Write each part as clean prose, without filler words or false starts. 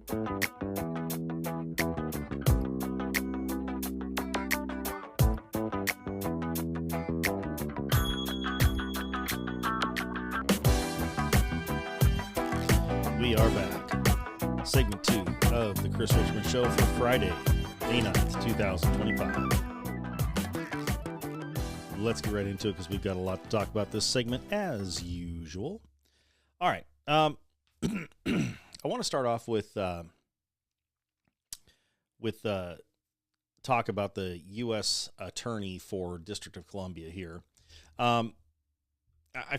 We are back. Segment 2 of the Chris Richman Show for Friday, May 9th, 2025. Let's get right into it because we've got a lot to talk about this segment as usual. All right. I want to start off with talk about the U.S. Attorney for District of Columbia here. I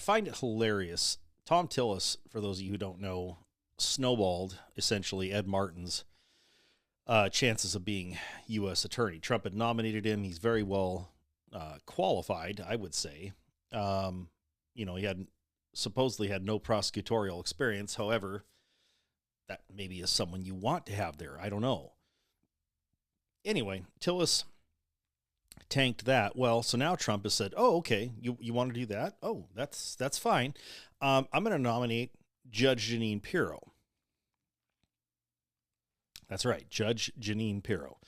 find it hilarious. Tom Tillis, for those of you who don't know, snowballed essentially Ed Martin's chances of being U.S. Attorney. Trump had nominated him. He's very well qualified, I would say. He had supposedly had no prosecutorial experience. However, that maybe is someone you want to have there. I don't know. Anyway, Tillis tanked that. Well, so now Trump has said, "Oh, okay, you want to do that? Oh, that's fine. I'm going to nominate Judge Jeanine Pirro." That's right, Judge Jeanine Pirro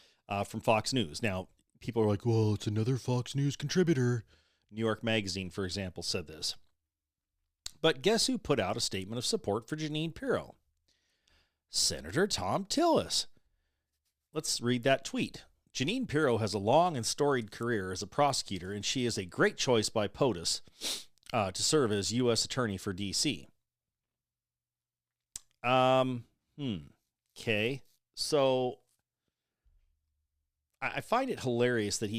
from Fox News. Now, people are like, "Well, it's another Fox News contributor." New York Magazine, for example, said this. But guess who put out a statement of support for Jeanine Pirro? Senator Tom Tillis. Let's read that tweet. Jeanine Pirro has a long and storied career as a prosecutor, and she is a great choice by POTUS to serve as U.S. Attorney for D.C. Okay. So I find it hilarious that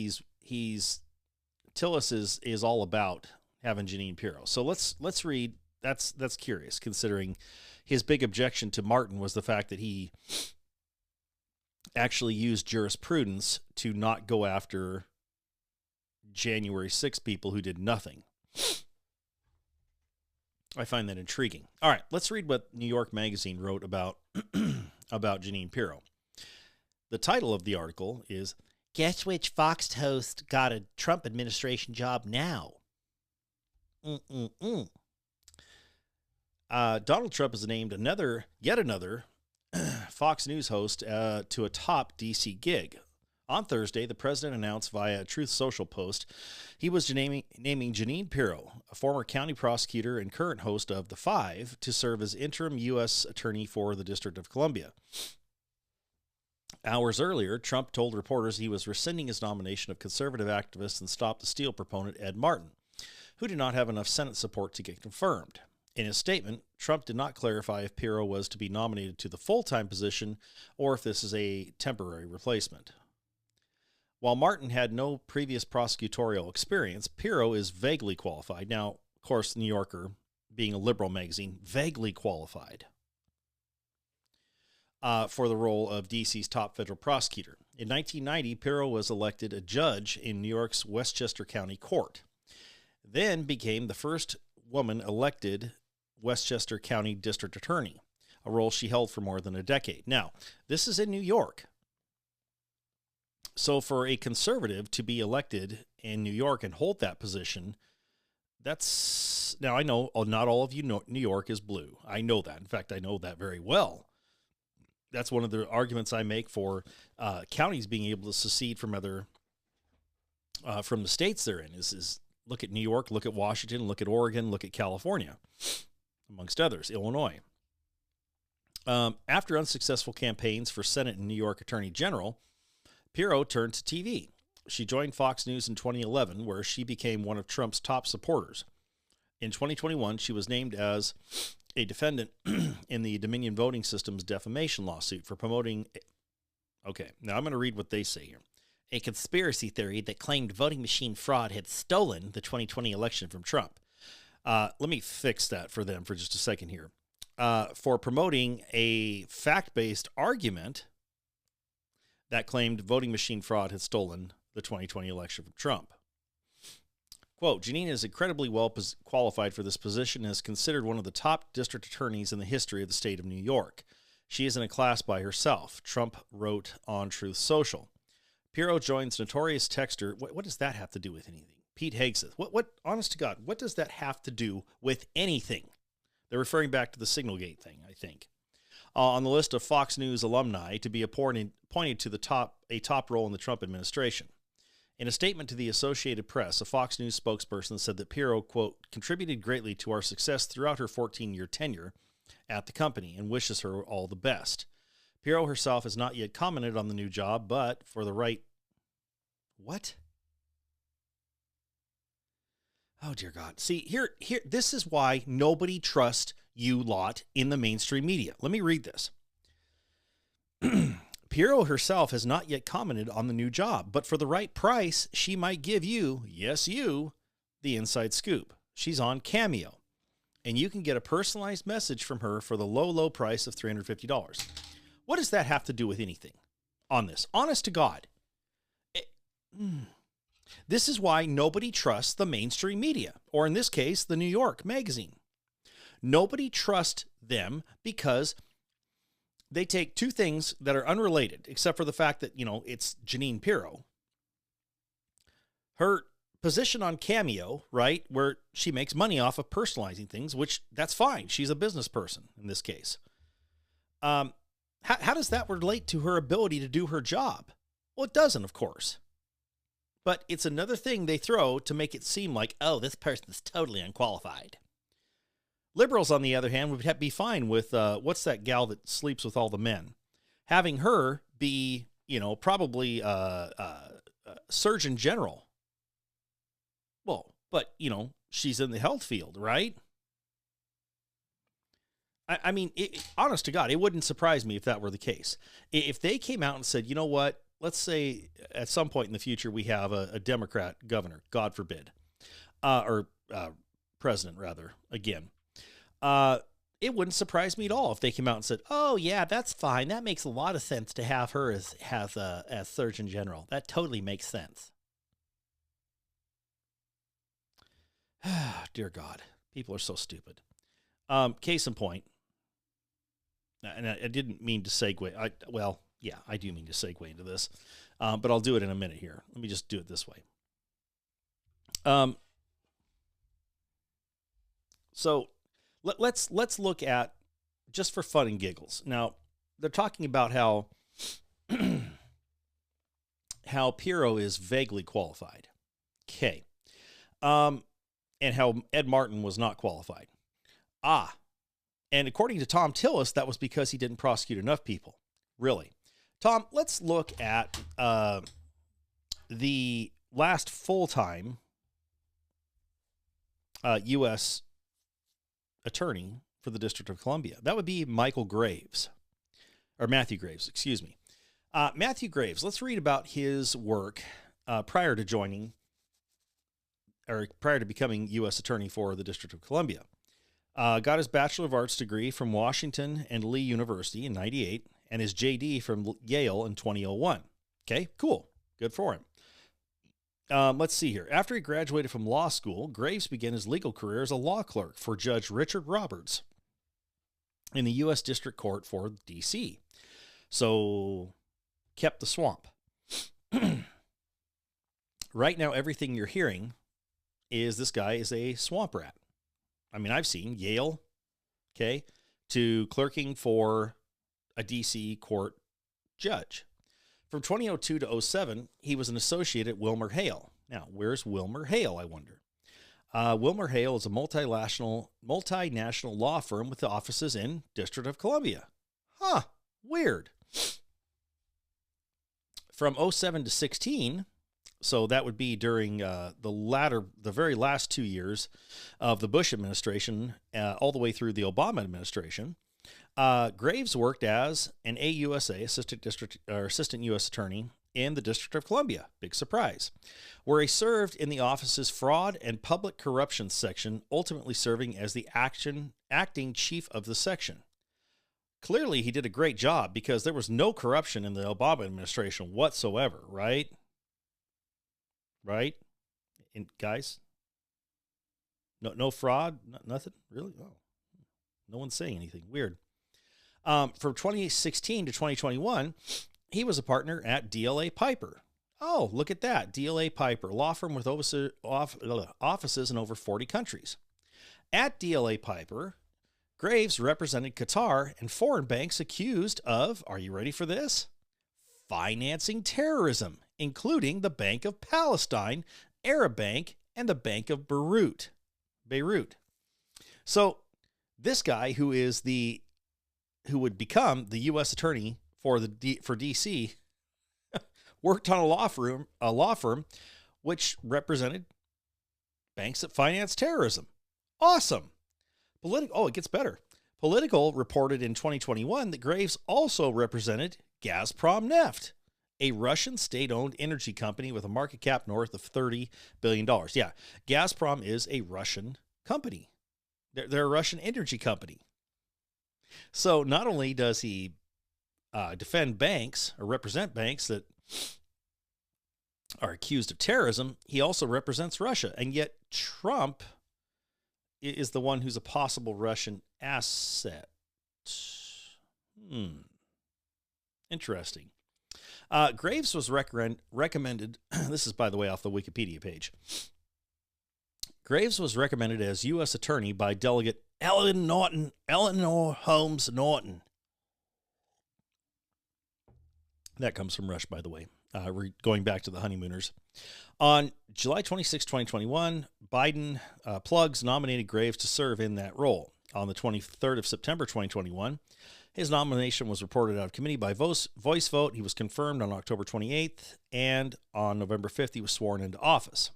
Tillis is all about having Jeanine Pirro. So let's read. That's curious, considering his big objection to Martin was the fact that he actually used jurisprudence to not go after January 6 people who did nothing. I find that intriguing. All right, let's read what New York Magazine wrote about Jeanine Pirro. The title of the article is, "Guess which Fox host got a Trump administration job now?" Donald Trump has named yet another Fox News host to a top D.C. gig. On Thursday, the president announced via a Truth Social post he was naming Jeanine Pirro, a former county prosecutor and current host of The Five, to serve as interim U.S. Attorney for the District of Columbia. Hours earlier, Trump told reporters he was rescinding his nomination of conservative activist and Stop the Steal proponent Ed Martin, who did not have enough Senate support to get confirmed. In his statement, Trump did not clarify if Pirro was to be nominated to the full-time position or if this is a temporary replacement. While Martin had no previous prosecutorial experience, Pirro is vaguely qualified. Now, of course, the New Yorker, being a liberal magazine, vaguely qualified for the role of D.C.'s top federal prosecutor. In 1990, Pirro was elected a judge in New York's Westchester County Court, then became the first woman elected Westchester County District Attorney, a role she held for more than a decade. Now, this is in New York. So for a conservative to be elected in New York and hold that position, now I know not all of you know New York is blue. I know that. In fact, I know that very well. That's one of the arguments I make for counties being able to secede from from the states they're in is look at New York, look at Washington, look at Oregon, look at California, amongst others, Illinois. After unsuccessful campaigns for Senate and New York Attorney General, Pirro turned to TV. She joined Fox News in 2011, where she became one of Trump's top supporters. In 2021, she was named as a defendant in the Dominion Voting Systems defamation lawsuit for promoting... Okay, now I'm going to read what they say here. A conspiracy theory that claimed voting machine fraud had stolen the 2020 election from Trump. Let me fix that for them for just a second here. For promoting a fact-based argument that claimed voting machine fraud had stolen the 2020 election from Trump. Quote, Jeanine is incredibly well qualified for this position and is considered one of the top district attorneys in the history of the state of New York. She is in a class by herself, Trump wrote on Truth Social. Pirro joins notorious texter. What does that have to do with anything? Pete Hegseth. What, honest to God, what does that have to do with anything? They're referring back to the Signalgate thing, I think. on the list of Fox News alumni to be appointed to a top role in the Trump administration. In a statement to the Associated Press, a Fox News spokesperson said that Pirro, quote, contributed greatly to our success throughout her 14-year tenure at the company and wishes her all the best. Pirro herself has not yet commented on the new job, but for the right... What? Oh, dear God. See, here, this is why nobody trusts you lot in the mainstream media. Let me read this. Pirro herself has not yet commented on the new job, but for the right price, she might give you, yes, you, the inside scoop. She's on Cameo, and you can get a personalized message from her for the low, low price of $350. What does that have to do with anything on this? Honest to God. This is why nobody trusts the mainstream media, or in this case, the New York magazine. Nobody trusts them because they take two things that are unrelated, except for the fact that, you know, it's Jeanine Pirro. Her position on Cameo, right, where she makes money off of personalizing things, which that's fine. She's a business person in this case. How does that relate to her ability to do her job? Well, it doesn't, of course. But it's another thing they throw to make it seem like, oh, this person is totally unqualified. Liberals, on the other hand, would be fine with, what's that gal that sleeps with all the men? Having her be, you know, probably Surgeon General. Well, but, you know, she's in the health field, right? I mean, honest to God, it wouldn't surprise me if that were the case. If they came out and said, you know what, let's say at some point in the future we have a Democrat governor, God forbid, or president, rather, again. It wouldn't surprise me at all if they came out and said, oh, yeah, that's fine. That makes a lot of sense to have her as Surgeon General. That totally makes sense. Dear God, people are so stupid. Case in point, and I didn't mean to segue. Well, yeah, I do mean to segue into this, but I'll do it in a minute here. Let me just do it this way. So let's look at, just for fun and giggles. Now, they're talking about how how Pirro is vaguely qualified. Okay. And how Ed Martin was not qualified. And according to Tom Tillis, that was because he didn't prosecute enough people. Really. Tom, let's look at the last full-time U.S. attorney for the District of Columbia. That would be Matthew Graves, excuse me. Matthew Graves, let's read about his work prior to becoming U.S. attorney for the District of Columbia. Got his Bachelor of Arts degree from Washington and Lee University in 98 and his JD from Yale in 2001. Okay, cool. Good for him. Let's see here. After he graduated from law school, Graves began his legal career as a law clerk for Judge Richard Roberts in the U.S. District Court for D.C. So, kept the swamp. Right now, everything you're hearing is this guy is a swamp rat. I mean, I've seen Yale, okay, to clerking for a D.C. court judge. From 2002 to 2007, he was an associate at Wilmer Hale. Now, where's Wilmer Hale, I wonder? Wilmer Hale is a multinational law firm with offices in District of Columbia. Huh, weird. From 2007 to 2016, so that would be during the very last 2 years of the Bush administration, all the way through the Obama administration. Graves worked as an AUSA, assistant U.S. attorney in the District of Columbia. Big surprise. Where he served in the office's fraud and public corruption section, ultimately serving as the acting chief of the section. Clearly, he did a great job because there was no corruption in the Obama administration whatsoever, right? Right? And guys? No fraud? Nothing? Really? Oh. No one's saying anything. Weird. From 2016 to 2021, he was a partner at DLA Piper. Oh, look at that. DLA Piper, law firm with offices in over 40 countries. At DLA Piper, Graves represented Qatar and foreign banks accused of, are you ready for this? Financing terrorism, including the Bank of Palestine, Arab Bank, and the Bank of Beirut. So this guy who would become the U.S. attorney for D.C. worked on a law firm which represented banks that finance terrorism. Awesome. It gets better. Politico reported in 2021 that Graves also represented Gazprom Neft, a Russian state-owned energy company with a market cap north of $30 billion. Yeah, Gazprom is a Russian company. They're a Russian energy company. So not only does he defend banks or represent banks that are accused of terrorism, he also represents Russia. And yet Trump is the one who's a possible Russian asset. Interesting. Graves was recommended, this is, by the way, off the Wikipedia page. Graves was recommended as U.S. attorney by Delegate Eleanor Holmes Norton. That comes from Rush, by the way. We're going back to the honeymooners. On July 26, 2021, Biden plugs nominated Graves to serve in that role. On the 23rd of September 2021, his nomination was reported out of committee by voice vote. He was confirmed on October 28th, and on November 5th, he was sworn into office.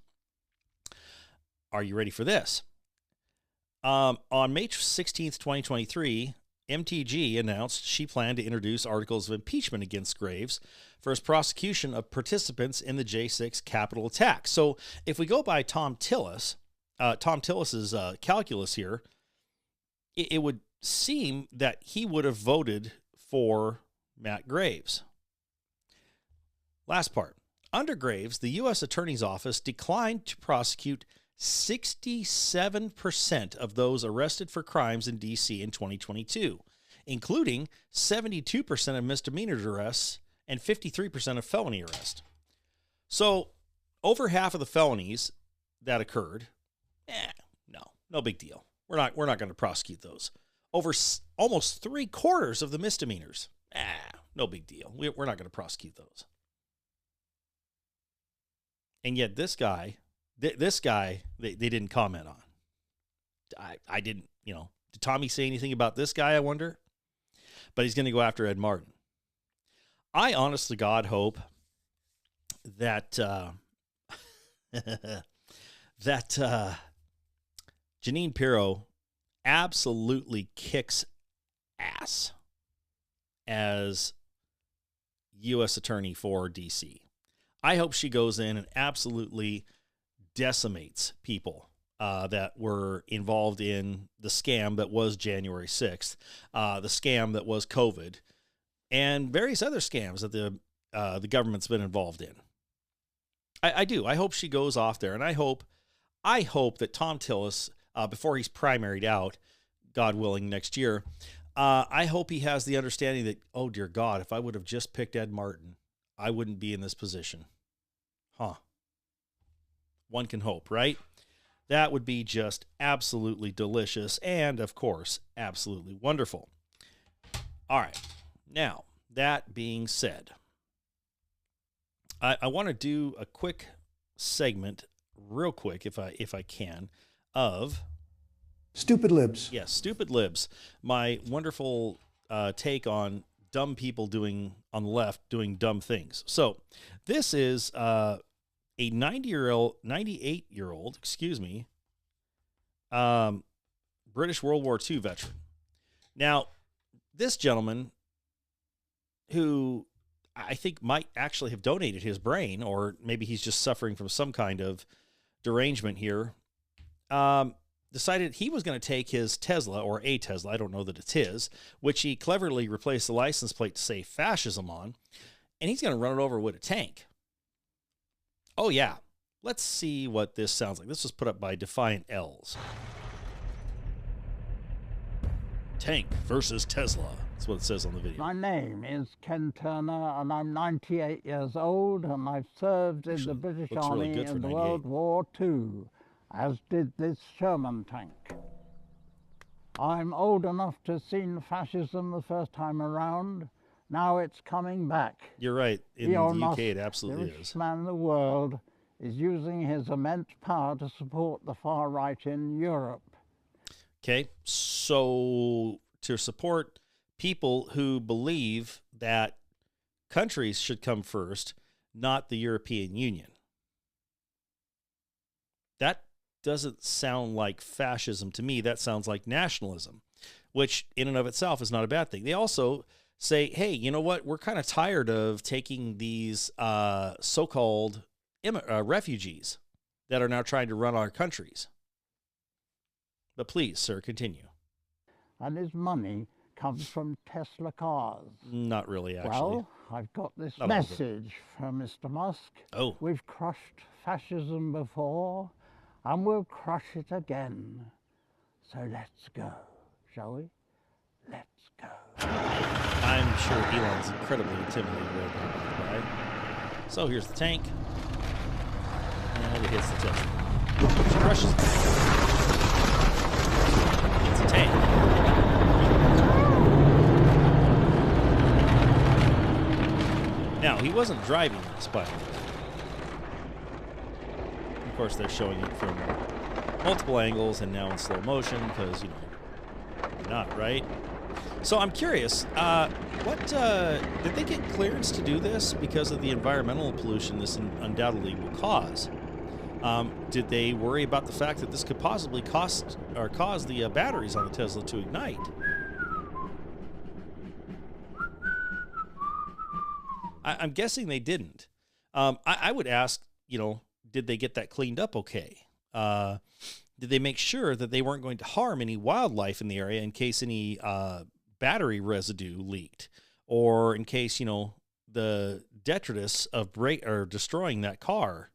Are you ready for this? On May 16th, 2023, MTG announced she planned to introduce articles of impeachment against Graves for his prosecution of participants in the J6 Capitol attack. So if we go by Tom Tillis's calculus here, it would seem that he would have voted for Matt Graves. Last part. Under Graves, the U.S. Attorney's Office declined to prosecute 67% of those arrested for crimes in D.C. in 2022, including 72% of misdemeanor arrests and 53% of felony arrests. So over half of the felonies that occurred, no big deal. We're not going to prosecute those. Over almost 3/4 of the misdemeanors, no big deal. We're not going to prosecute those. And yet this guy, they didn't comment on. I didn't, did Tommy say anything about this guy, I wonder? But he's going to go after Ed Martin. I honest to God hope that Jeanine Pirro absolutely kicks ass as U.S. Attorney for D.C. I hope she goes in and absolutely decimates people that were involved in the scam that was January 6th, the scam that was COVID, and various other scams that the government's been involved in. I do. I hope she goes off there, and I hope that Tom Tillis, before he's primaried out, God willing, next year, I hope he has the understanding that, oh, dear God, if I would have just picked Ed Martin, I wouldn't be in this position. One can hope, right? That would be just absolutely delicious and, of course, absolutely wonderful. All right. Now, that being said, I want to do a quick segment, real quick, if I can, of Stupid Libs. Yes, Stupid Libs. My wonderful take on dumb people on the left doing dumb things. So this is a 98-year-old, British World War II veteran. Now, this gentleman, who I think might actually have donated his brain, or maybe he's just suffering from some kind of derangement here, decided he was going to take his Tesla, or a Tesla, I don't know that it's his, which he cleverly replaced the license plate to say fascism on, and he's going to run it over with a tank. Oh, yeah. Let's see what this sounds like. This was put up by Defiant L's. Tank versus Tesla. That's what it says on the video. My name is Ken Turner, and I'm 98 years old, and I've served in the British Army in the World War II, as did this Sherman tank. I'm old enough to have seen fascism the first time around. Now it's coming back. You're right. In the Elon UK, Musk, it absolutely the is. richest man in the world, is using his immense power to support the far right in Europe. Okay, so to support people who believe that countries should come first, not the European Union. That doesn't sound like fascism to me. That sounds like nationalism, which in and of itself is not a bad thing. They also say, hey, you know what? We're kind of tired of taking these so-called refugees that are now trying to run our countries. But please, sir, continue. And his money comes from Tesla cars. Not really, actually. Well, I've got this message from Mr. Musk. Oh. We've crushed fascism before, and we'll crush it again. So let's go, shall we? Let's go. I'm sure Elon's incredibly intimidated right now, right? So here's the tank. And it hits the Tesla. She crushes it. It's a tank. Now, he wasn't driving this, by the way. Of course, they're showing it from multiple angles and now in slow motion because, you know, why not, right? So I'm curious, did they get clearance to do this because of the environmental pollution this undoubtedly will cause? Did they worry about the fact that this could possibly cause the batteries on the Tesla to ignite? I'm guessing they didn't. I would ask, you know, did they get that cleaned up okay? Did they make sure that they weren't going to harm any wildlife in the area in case any battery residue leaked, or in case, you know, the detritus of destroying that car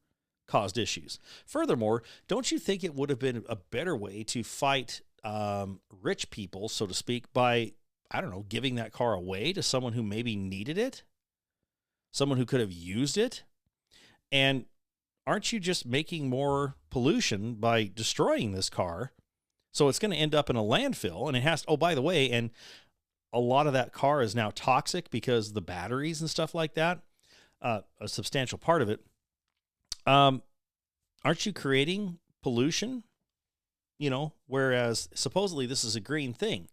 caused issues? Furthermore, don't you think it would have been a better way to fight rich people, so to speak, by, I don't know, giving that car away to someone who maybe needed it? Someone who could have used it? And aren't you just making more pollution by destroying this car? So it's going to end up in a landfill, and it has to, oh, by the way, and a lot of that car is now toxic because the batteries and stuff like that, a substantial part of it. Aren't you creating pollution? You know, whereas supposedly this is a green thing.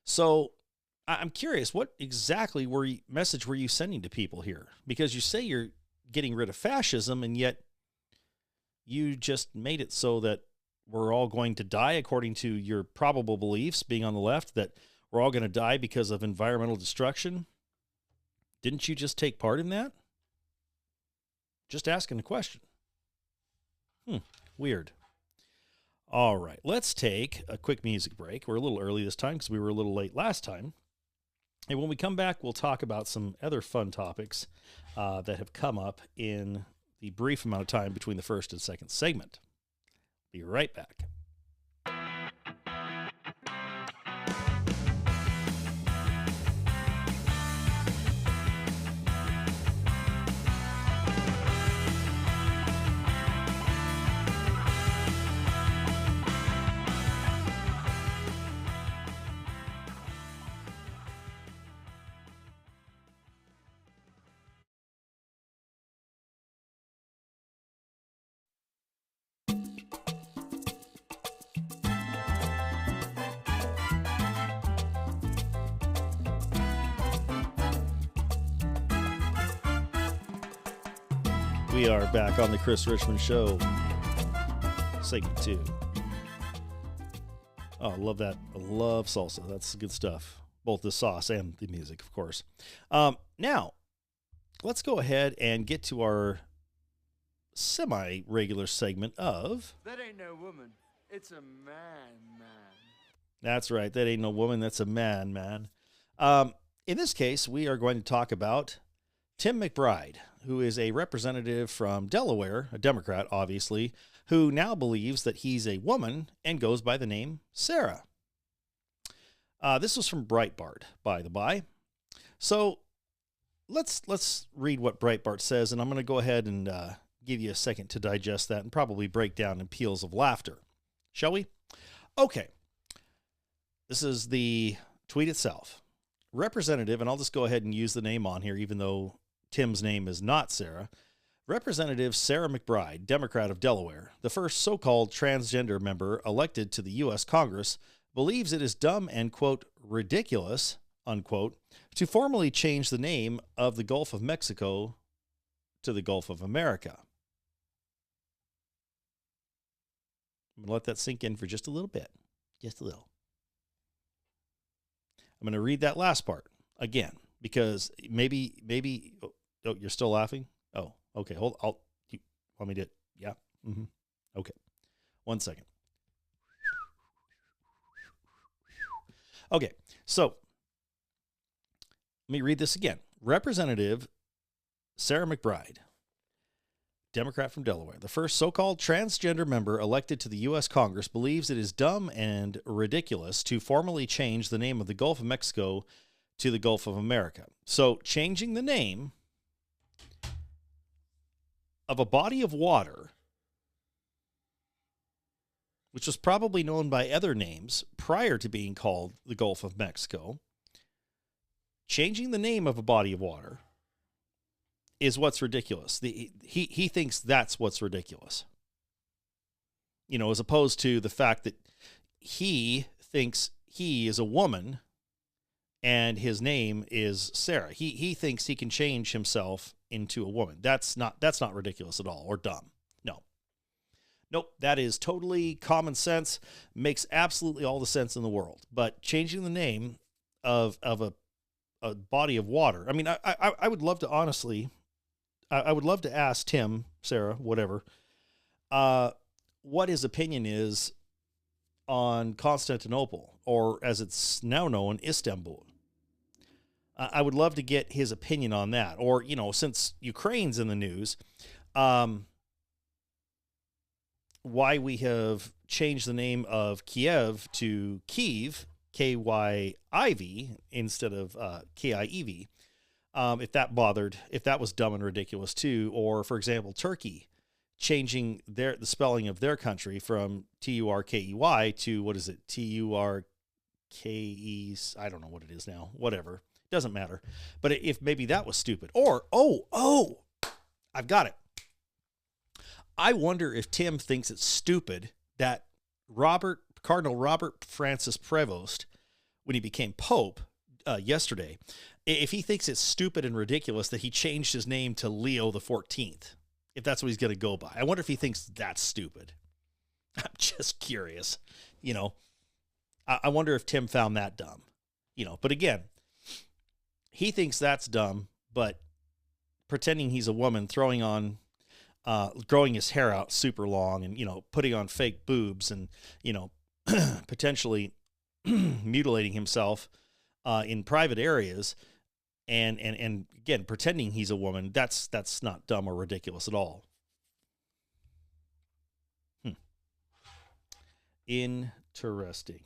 So I'm curious, what exactly message were you sending to people here? Because you say you're getting rid of fascism, and yet you just made it so that we're all going to die, according to your probable beliefs, being on the left, that we're all going to die because of environmental destruction. Didn't you just take part in that? Just asking a question. Weird. All right, let's take a quick music break. We're a little early this time because we were a little late last time. And when we come back, we'll talk about some other fun topics that have come up in the brief amount of time between the first and second segment. Be right back. We are back on the Chris Richman Show, segment 2. Oh, I love that. I love salsa. That's good stuff. Both the sauce and the music, of course. Now, let's go ahead and get to our semi-regular segment of... That ain't no woman. It's a man. That's right. That ain't no woman. That's a man. In this case, we are going to talk about Tim McBride, who is a representative from Delaware, a Democrat, obviously, who now believes that he's a woman and goes by the name Sarah. This was from Breitbart, by the by. So let's read what Breitbart says, and I'm going to go ahead and give you a second to digest that and probably break down in peals of laughter. Shall we? Okay. This is the tweet itself. Representative, and I'll just go ahead and use the name on here, even though Tim's name is not Sarah. Representative Sarah McBride, Democrat of Delaware, the first so-called transgender member elected to the U.S. Congress, believes it is dumb and, quote, ridiculous, unquote, to formally change the name of the Gulf of Mexico to the Gulf of America. I'm going to let that sink in for just a little bit. Just a little. I'm going to read that last part again, because maybe, oh, you're still laughing? Oh, okay. You want me to, yeah. Mm-hmm. Okay. 1 second. Okay. So let me read this again. Representative Sarah McBride, Democrat from Delaware, the first so-called transgender member elected to the U.S. Congress, believes it is dumb and ridiculous to formally change the name of the Gulf of Mexico to the Gulf of America. So changing the name of a body of water, which was probably known by other names prior to being called the Gulf of Mexico, changing the name of a body of water is what's ridiculous. He thinks that's what's ridiculous. You know, as opposed to the fact that he thinks he is a woman and his name is Sarah. He thinks he can change himself into a woman. That's not ridiculous at all, or dumb. No. Nope, that is totally common sense, makes absolutely all the sense in the world. But changing the name of a body of water, I mean, I would love to honestly, I would love to ask Tim, Sarah, whatever, what his opinion is on Constantinople, or as it's now known, Istanbul. I would love to get his opinion on that. Or, you know, since Ukraine's in the news, why we have changed the name of Kiev to Kyiv, K-Y-I-V, instead of K-I-E-V. If that was dumb and ridiculous too. Or, for example, Turkey changing the spelling of their country from T-U-R-K-E-Y to, what is it, T-U-R-K-E, I don't know what it is now, whatever. Doesn't matter. But if maybe that was stupid. Or, I've got it. I wonder if Tim thinks it's stupid that Cardinal Robert Francis Prevost, when he became Pope yesterday, if he thinks it's stupid and ridiculous that he changed his name to Leo the 14th, if that's what he's going to go by. I wonder if he thinks that's stupid. I'm just curious. You know, I wonder if Tim found that dumb. You know, but again, he thinks that's dumb, but pretending he's a woman, growing his hair out super long and, you know, putting on fake boobs and, you know, potentially mutilating himself in private areas and again, pretending he's a woman, that's not dumb or ridiculous at all. Interesting.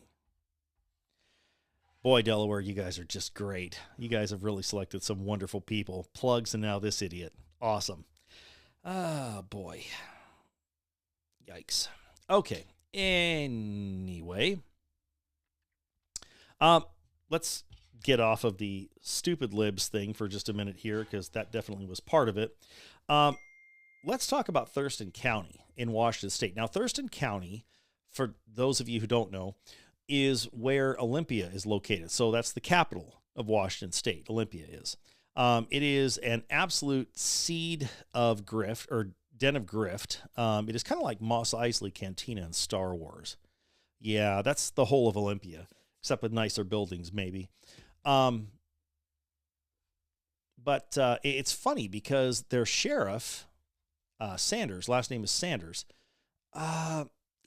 Boy, Delaware, you guys are just great. You guys have really selected some wonderful people. Plugs and now this idiot. Awesome. Ah, boy. Yikes. Okay. Anyway. Let's get off of the stupid libs thing for just a minute here, because that definitely was part of it. Let's talk about Thurston County in Washington State. Now, Thurston County, for those of you who don't know, is where Olympia is located. So that's the capital of Washington State, Olympia is. It is an absolute seed of grift, or den of grift. It is kind of like Mos Eisley Cantina in Star Wars. Yeah, that's the whole of Olympia, except with nicer buildings, maybe. But it's funny because their sheriff, Sanders, last name is Sanders,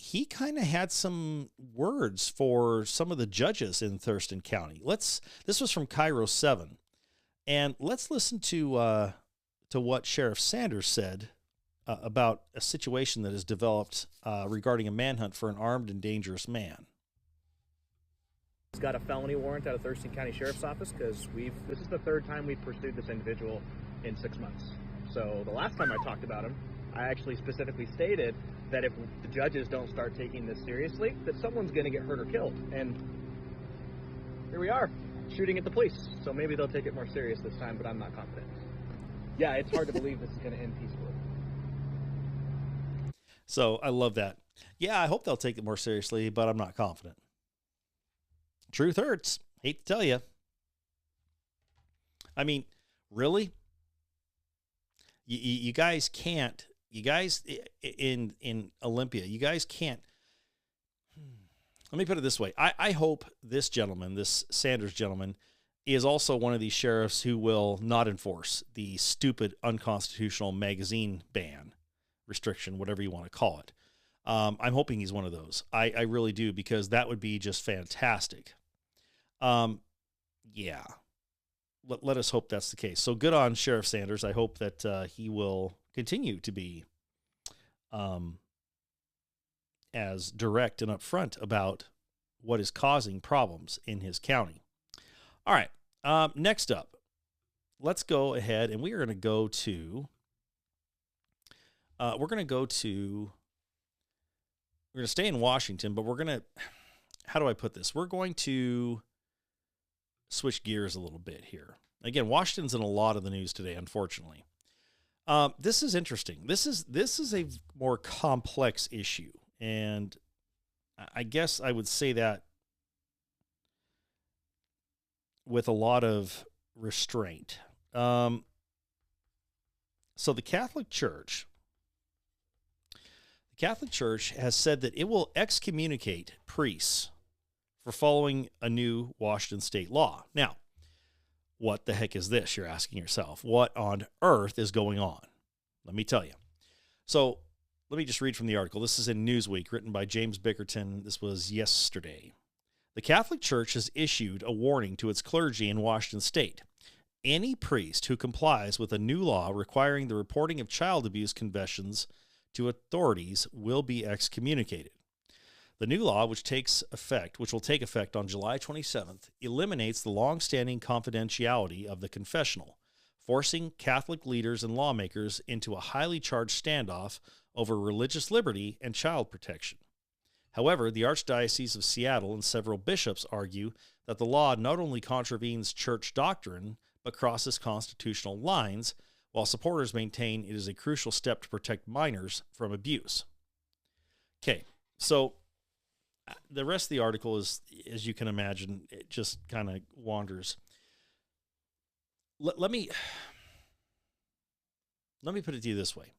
he kind of had some words for some of the judges in Thurston County. This was from Cairo 7. And let's listen to what Sheriff Sanders said about a situation that has developed regarding a manhunt for an armed and dangerous man. He's got a felony warrant out of Thurston County Sheriff's Office because this is the third time we've pursued this individual in 6 months. So the last time I talked about him, I actually specifically stated that if the judges don't start taking this seriously, that someone's going to get hurt or killed. And here we are, shooting at the police. So maybe they'll take it more serious this time, but I'm not confident. Yeah, it's hard to believe this is going to end peacefully. So I love that. Yeah, I hope they'll take it more seriously, but I'm not confident. Truth hurts. Hate to tell you. I mean, really? You guys can't. You guys in Olympia, you guys can't. Let me put it this way. I hope this gentleman, this Sanders gentleman, is also one of these sheriffs who will not enforce the stupid, unconstitutional magazine ban, restriction, whatever you want to call it. I'm hoping he's one of those. I really do, because that would be just fantastic. Yeah. Let us hope that's the case. So good on Sheriff Sanders. I hope that he will continue to be as direct and upfront about what is causing problems in his county. All right. Next up, let's go ahead and we are going to go to, we're going to stay in Washington, but how do I put this? We're going to switch gears a little bit here. Again, Washington's in a lot of the news today, unfortunately. This is interesting. This is a more complex issue, and I guess I would say that with a lot of restraint. So the Catholic Church has said that it will excommunicate priests for following a new Washington state law. Now, what the heck is this? You're asking yourself. What on earth is going on? Let me tell you. So let me just read from the article. This is in Newsweek, written by James Bickerton. This was yesterday. The Catholic Church has issued a warning to its clergy in Washington state. Any priest who complies with a new law requiring the reporting of child abuse confessions to authorities will be excommunicated. The new law, which will take effect on July 27th, eliminates the long-standing confidentiality of the confessional, forcing Catholic leaders and lawmakers into a highly charged standoff over religious liberty and child protection. However, the Archdiocese of Seattle and several bishops argue that the law not only contravenes church doctrine, but crosses constitutional lines, while supporters maintain it is a crucial step to protect minors from abuse. Okay, so the rest of the article is, as you can imagine, it just kind of wanders. Let me put it to you this way.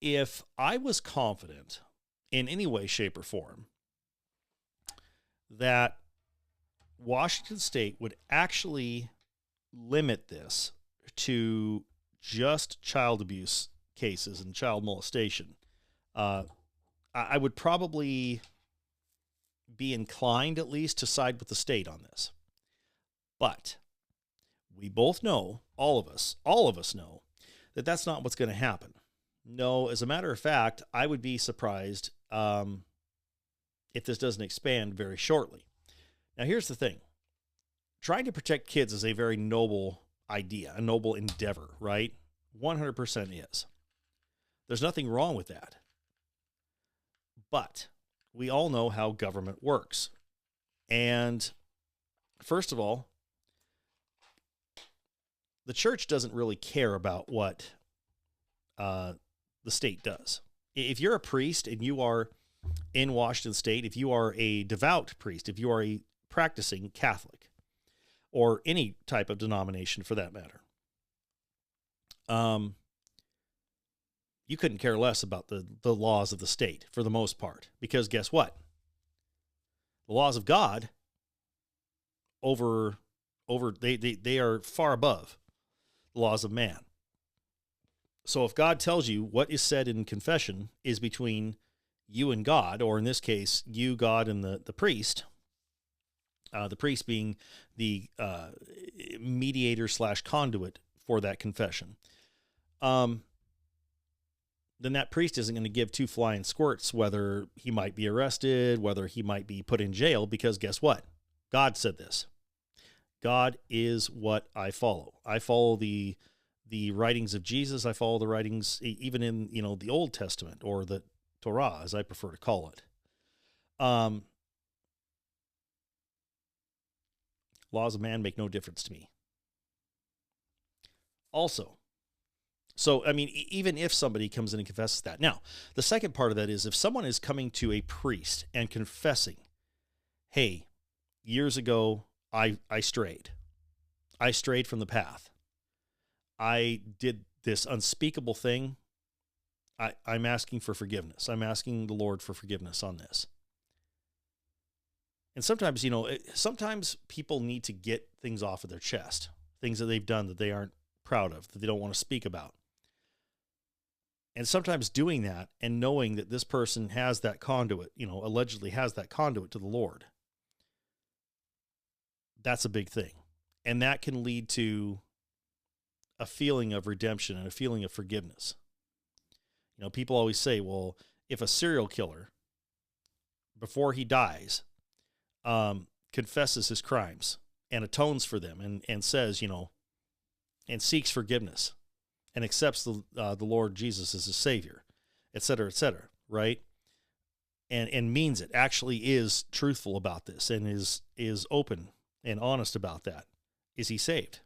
If I was confident in any way, shape, or form that Washington State would actually limit this to just child abuse cases and child molestation, I would probably be inclined at least to side with the state on this. But we both know, all of us know, that that's not what's going to happen. No, as a matter of fact, I would be surprised if this doesn't expand very shortly. Now, here's the thing. Trying to protect kids is a very noble idea, a noble endeavor, right? 100% is. There's nothing wrong with that. But we all know how government works. And first of all, the church doesn't really care about what the state does. If you're a priest and you are in Washington State, if you are a devout priest, if you are a practicing Catholic, or any type of denomination for that matter, you couldn't care less about the laws of the state for the most part, because guess what? The laws of God they are far above the laws of man. So if God tells you what is said in confession is between you and God, or in this case, you, God, and the priest being the mediator / conduit for that confession, then that priest isn't going to give two flying squirts whether he might be arrested, whether he might be put in jail, because guess what? God said this. God is what I follow. I follow the writings of Jesus. I follow the writings even in, the Old Testament, or the Torah, as I prefer to call it. Laws of man make no difference to me. Also, so, I mean, even if somebody comes in and confesses that. Now, the second part of that is if someone is coming to a priest and confessing, hey, years ago, I strayed. I strayed from the path. I did this unspeakable thing. I'm asking for forgiveness. I'm asking the Lord for forgiveness on this. And sometimes, sometimes people need to get things off of their chest, things that they've done that they aren't proud of, that they don't want to speak about. And sometimes doing that and knowing that this person has that conduit, allegedly has that conduit to the Lord, that's a big thing. And that can lead to a feeling of redemption and a feeling of forgiveness. People always say, well, if a serial killer, before he dies, confesses his crimes and atones for them and says, and seeks forgiveness and accepts the Lord Jesus as his Savior, et cetera, right? And means it, actually is truthful about this and is open and honest about that. Is he saved?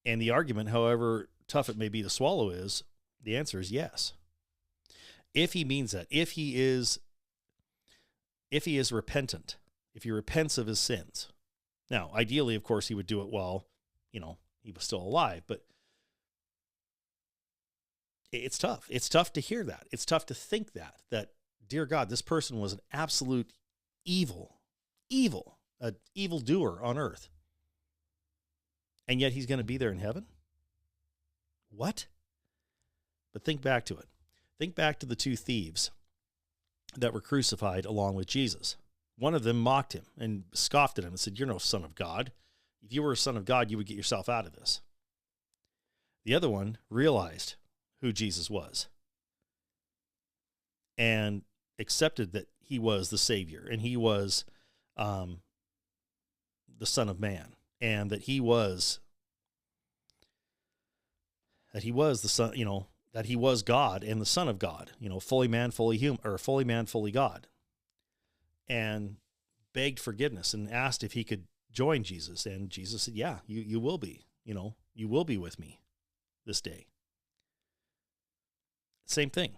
And the argument, however tough it may be to swallow, is the answer is yes. If he means that, if he is repentant, if he repents of his sins. Now, ideally, of course, he would do it while, he was still alive, but it's tough. It's tough to hear that. It's tough to think that, dear God, this person was an absolute evil doer on earth. And yet he's going to be there in heaven? What? But think back to it. Think back to the two thieves that were crucified along with Jesus. One of them mocked him and scoffed at him and said, "You're no son of God. If you were a son of God, you would get yourself out of this." The other one realized who Jesus was and accepted that he was the Savior and he was the Son of Man, and that he was the Son, that he was God and the Son of God, fully man, fully human, or fully man, fully God, and begged forgiveness and asked if he could join Jesus. And Jesus said, yeah, you will be, you will be with me this day. Same thing.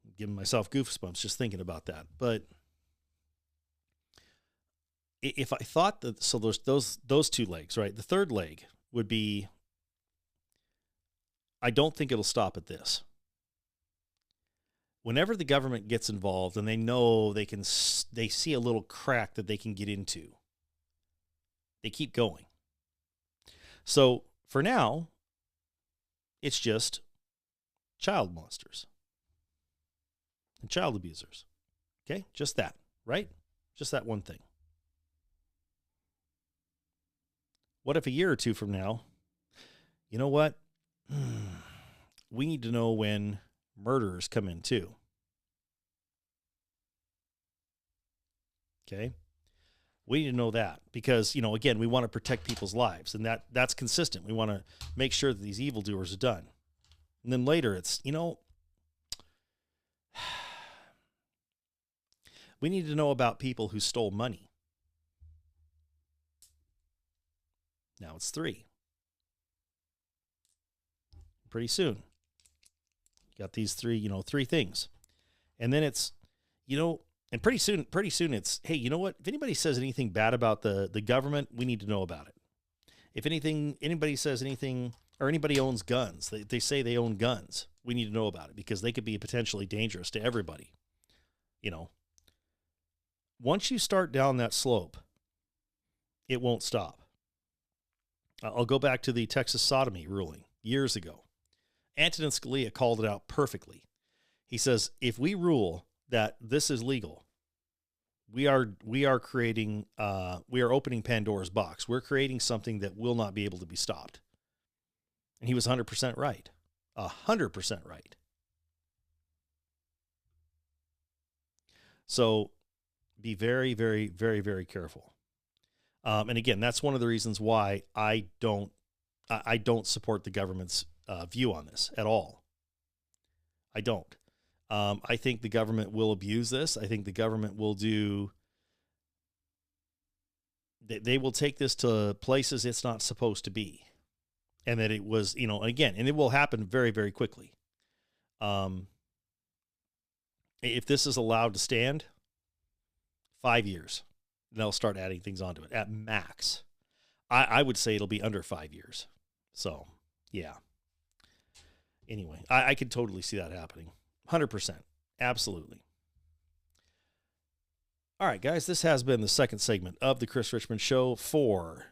I'm giving myself goosebumps just thinking about that. But if I thought that, so there's those two legs, right? The third leg would be, I don't think it'll stop at this. Whenever the government gets involved and they know they see a little crack that they can get into, they keep going. So for now, it's just child molesters and child abusers. Okay? Just that, right? Just that one thing. What if a year or two from now, you know what? We need to know when murderers come in too. Okay? We need to know that because, again, we want to protect people's lives, and that's consistent. We want to make sure that these evildoers are done. And then later it's, we need to know about people who stole money. Now it's 3. Pretty soon, you got these 3 things. And then it's, and pretty soon it's, hey, you know what? If anybody says anything bad about the government, we need to know about it. If anybody says anything, or anybody owns guns, they say they own guns, we need to know about it because they could be potentially dangerous to everybody. Once you start down that slope, it won't stop. I'll go back to the Texas sodomy ruling years ago. Antonin Scalia called it out perfectly. He says, if we rule that this is legal, we are creating, we are opening Pandora's box. We're creating something that will not be able to be stopped. And he was 100% right. 100% right. So be very, very, very, very careful. And again, that's one of the reasons why I don't support the government's view on this at all. I don't. I think the government will abuse this. I think the government will do they will take this to places it's not supposed to be. And that it was, again, and it will happen very, very quickly. If this is allowed to stand, 5 years, they'll start adding things onto it at max. I would say it'll be under 5 years. So, yeah. Anyway, I could totally see that happening. 100%. Absolutely. All right, guys, this has been the second segment of the Chris Richman Show for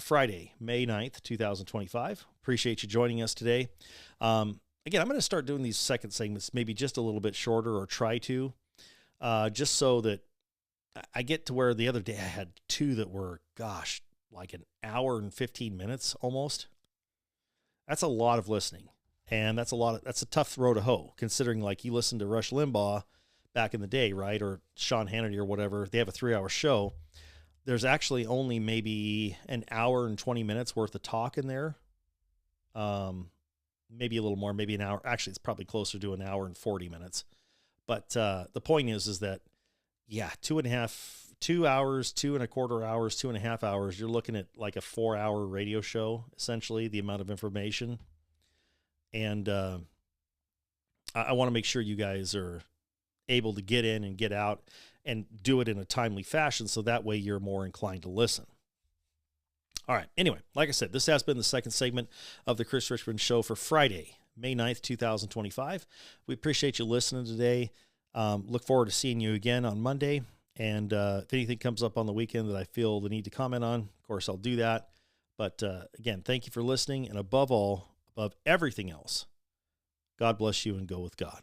Friday, May 9th, 2025. Appreciate you joining us today. Again, I'm going to start doing these second segments maybe just a little bit shorter, or try to, just so that I get to where the other day I had two that were, gosh, like an hour and 15 minutes almost. That's a lot of listening. And that's a tough row to hoe, considering like you listen to Rush Limbaugh back in the day, right? Or Sean Hannity or whatever. They have a 3-hour show. There's actually only maybe an hour and 20 minutes worth of talk in there. Maybe a little more, maybe an hour. Actually, it's probably closer to an hour and 40 minutes. But the point is that, yeah, 2 hours, 2.25 hours, 2.5 hours, you're looking at like a 4-hour radio show, essentially, the amount of information. And I want to make sure you guys are able to get in and get out and do it in a timely fashion, so that way you're more inclined to listen. All right. Anyway, like I said, this has been the second segment of the Chris Richman Show for Friday, May 9th, 2025. We appreciate you listening today. Look forward to seeing you again on Monday. And if anything comes up on the weekend that I feel the need to comment on, of course, I'll do that. But again, thank you for listening. And above all, above everything else, God bless you and go with God.